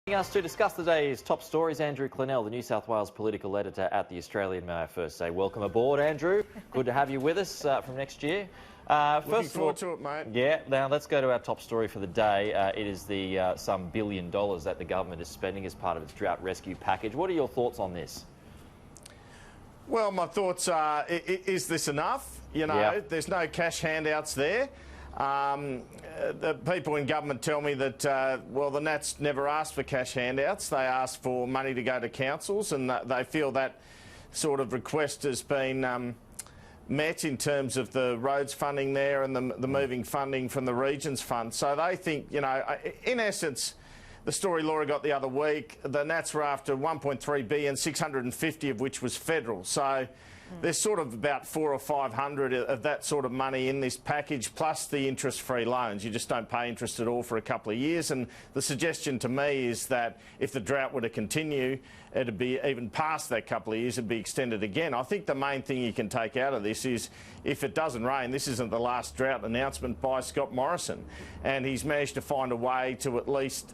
Joining us to discuss the day's top stories, Andrew Clennell, the New South Wales political editor at The Australian. May I first say welcome aboard, Andrew. Good to have you with us from next year. Looking forward to it, mate. Yeah, now let's go to our top story for the day. It is the some $1 billion that the government is spending as part of its drought rescue package. What are your thoughts on this? Well, my thoughts are, is this enough? You know, There's no cash handouts there. The people in government tell me that, well, the Nats never asked for cash handouts. They asked for money to go to councils, and they feel that sort of request has been met in terms of the roads funding there and the moving funding from the Regions Fund. So they think, you know, in essence, the story Laura got the other week, the Nats were after $1.3 billion, 650 of which was federal. So there's sort of about 400 or 500 of that sort of money in this package, plus the interest-free loans. You just don't pay interest at all for a couple of years. And the suggestion to me is that if the drought were to continue, it'd be even past that couple of years, it'd be extended again. I think the main thing you can take out of this is if it doesn't rain, this isn't the last drought announcement by Scott Morrison. And he's managed to find a way to at least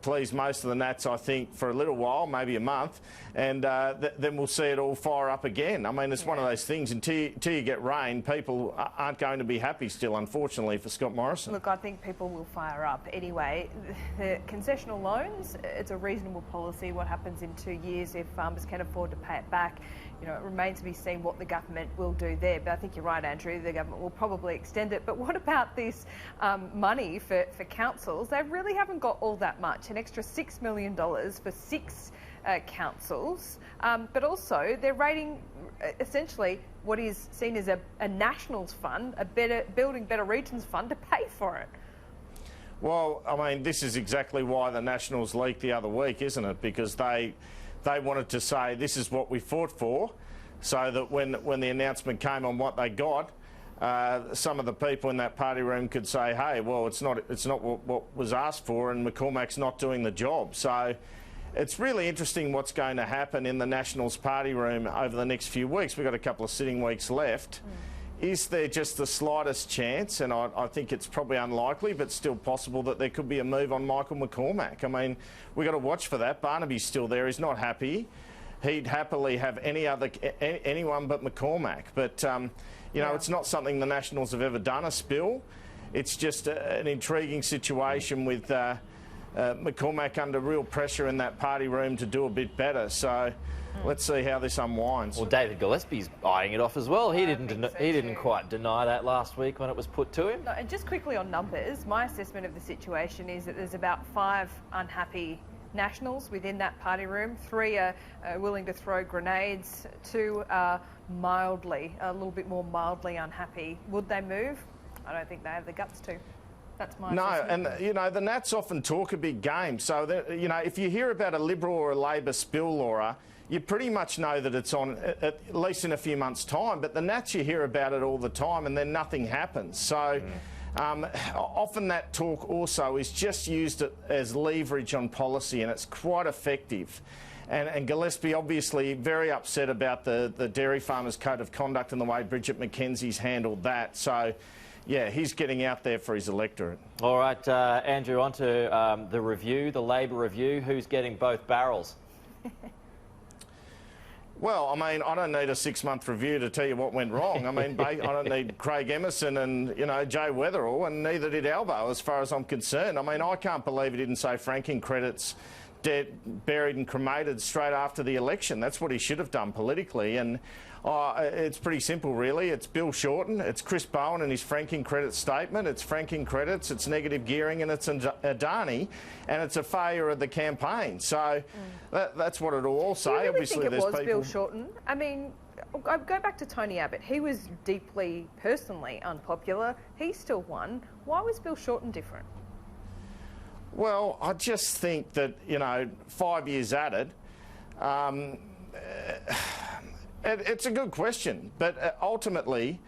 please most of the Nats, I think, for a little while, maybe a month, and then we'll see it all fire up again. I mean, it's one of those things, until you get rain, people aren't going to be happy still, unfortunately, for Scott Morrison. Look, I think people will fire up anyway. The concessional loans, it's a reasonable policy. What happens in 2 years if farmers can afford to pay it back? You know, it remains to be seen what the government will do there. But I think you're right, Andrew, the government will probably extend it. But what about this money for councils? They really haven't got all that much, an extra $6 million for 6 councils. But also, they're rating essentially what is seen as a Nationals fund, Building Better Regions fund, to pay for it. Well, I mean, this is exactly why the Nationals leaked the other week, isn't it? Because they wanted to say this is what we fought for, so that when the announcement came on what they got, some of the people in that party room could say, hey, well, it's not what was asked for, and McCormack's not doing the job. So it's really interesting what's going to happen in the Nationals party room over the next few weeks. We've got a couple of sitting weeks left. Is there just the slightest chance, and I think it's probably unlikely, but still possible, that there could be a move on Michael McCormack? I mean, we've got to watch for that. Barnaby's still there. He's not happy. He'd happily have anyone but McCormack. But, you know, it's not something the Nationals have ever done, a spill. It's just an intriguing situation with McCormack under real pressure in that party room to do a bit better. So let's see how this unwinds. Well, David Gillespie's eyeing it off as well. He didn't quite deny that last week when it was put to him. No, and just quickly on numbers, my assessment of the situation is that there's about 5 unhappy Nationals within that party room. 3 are willing to throw grenades. 2 are a little bit more mildly unhappy. Would they move? I don't think they have the guts to. That's my assessment. And, you know, the Nats often talk a big game. So, you know, if you hear about a Liberal or a Labor spill, Laura, you pretty much know that it's on at least in a few months' time. But the Nats, you hear about it all the time, and then nothing happens. So often that talk also is just used as leverage on policy, and it's quite effective. And Gillespie obviously very upset about the Dairy Farmers Code of Conduct and the way Bridget McKenzie's handled that. So, yeah, he's getting out there for his electorate. All right, Andrew, on to the review, the Labor review. Who's getting both barrels? Well, I mean, I don't need a 6-month review to tell you what went wrong. I mean, I don't need Craig Emerson and, you know, Jay Weatherall, and neither did Albo, as far as I'm concerned. I mean, I can't believe he didn't say franking credits dead, buried and cremated straight after the election. That's what he should have done politically. And it's pretty simple, really. It's Bill Shorten, it's Chris Bowen and his franking credit statement, it's franking credits, it's negative gearing, and it's Adani, and it's a failure of the campaign. So that's what it'll all say. Do you really Obviously, think it was people... Bill Shorten? I mean, I go back to Tony Abbott. He was deeply, personally unpopular. He still won. Why was Bill Shorten different? Well, I just think that, you know, 5 years at it, it's a good question, but ultimately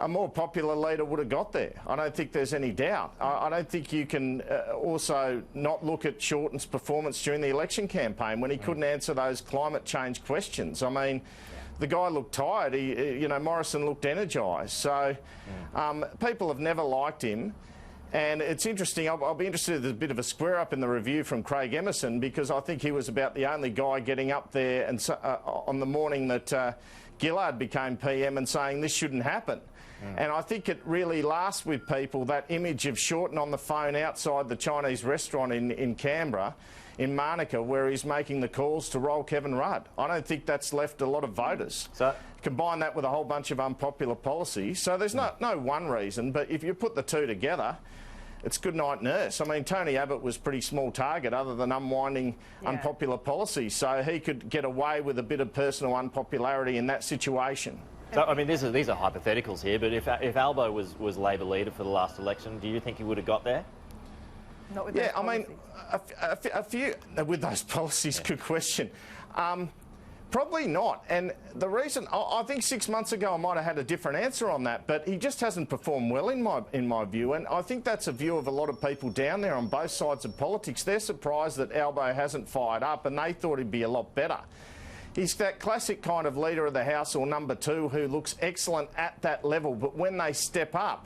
a more popular leader would have got there. I don't think there's any doubt. I don't think you can also not look at Shorten's performance during the election campaign when he couldn't answer those climate change questions. I mean, the guy looked tired. You know, Morrison looked energised. So people have never liked him. And it's interesting, I'll be interested, there's a bit of a square up in the review from Craig Emerson, because I think he was about the only guy getting up there and on the morning that Gillard became PM and saying this shouldn't happen. And I think it really lasts with people, that image of Shorten on the phone outside the Chinese restaurant in Canberra, in Manuka, where he's making the calls to roll Kevin Rudd. I don't think that's left a lot of voters. So combine that with a whole bunch of unpopular policies. So there's no one reason, but if you put the two together, it's good night nurse. I mean, Tony Abbott was pretty small target other than unwinding unpopular policies, so he could get away with a bit of personal unpopularity in that situation. So, I mean, these are hypotheticals here, but if Albo was Labor leader for the last election, do you think he would have got there? Not with those policies. I mean, a few with those policies, good question. Probably not. And the reason, I think 6 months ago I might have had a different answer on that, but he just hasn't performed well in my view. And I think that's a view of a lot of people down there on both sides of politics. They're surprised that Albo hasn't fired up, and they thought he'd be a lot better. He's that classic kind of leader of the House or number two who looks excellent at that level, but when they step up,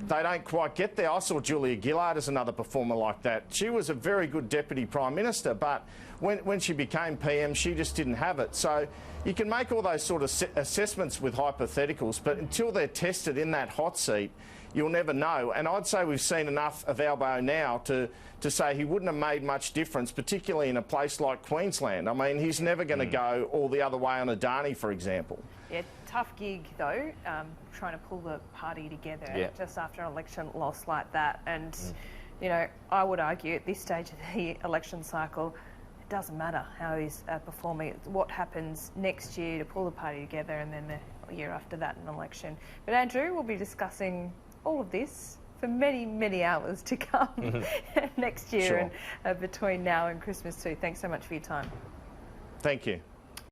they don't quite get there. I saw Julia Gillard as another performer like that. She was a very good Deputy Prime Minister, but when she became PM, she just didn't have it. So you can make all those sort of assessments with hypotheticals, but until they're tested in that hot seat, you'll never know. And I'd say we've seen enough of Albo now to say he wouldn't have made much difference, particularly in a place like Queensland. I mean, he's never going to go all the other way on Adani, for example. Yeah, tough gig, though, trying to pull the party together just after an election loss like that. And, you know, I would argue at this stage of the election cycle, it doesn't matter how he's performing. It's what happens next year to pull the party together, and then the year after that an election. But Andrew, we'll be discussing all of this for many, many hours to come next year and between now and Christmas too. Thanks so much for your time. Thank you.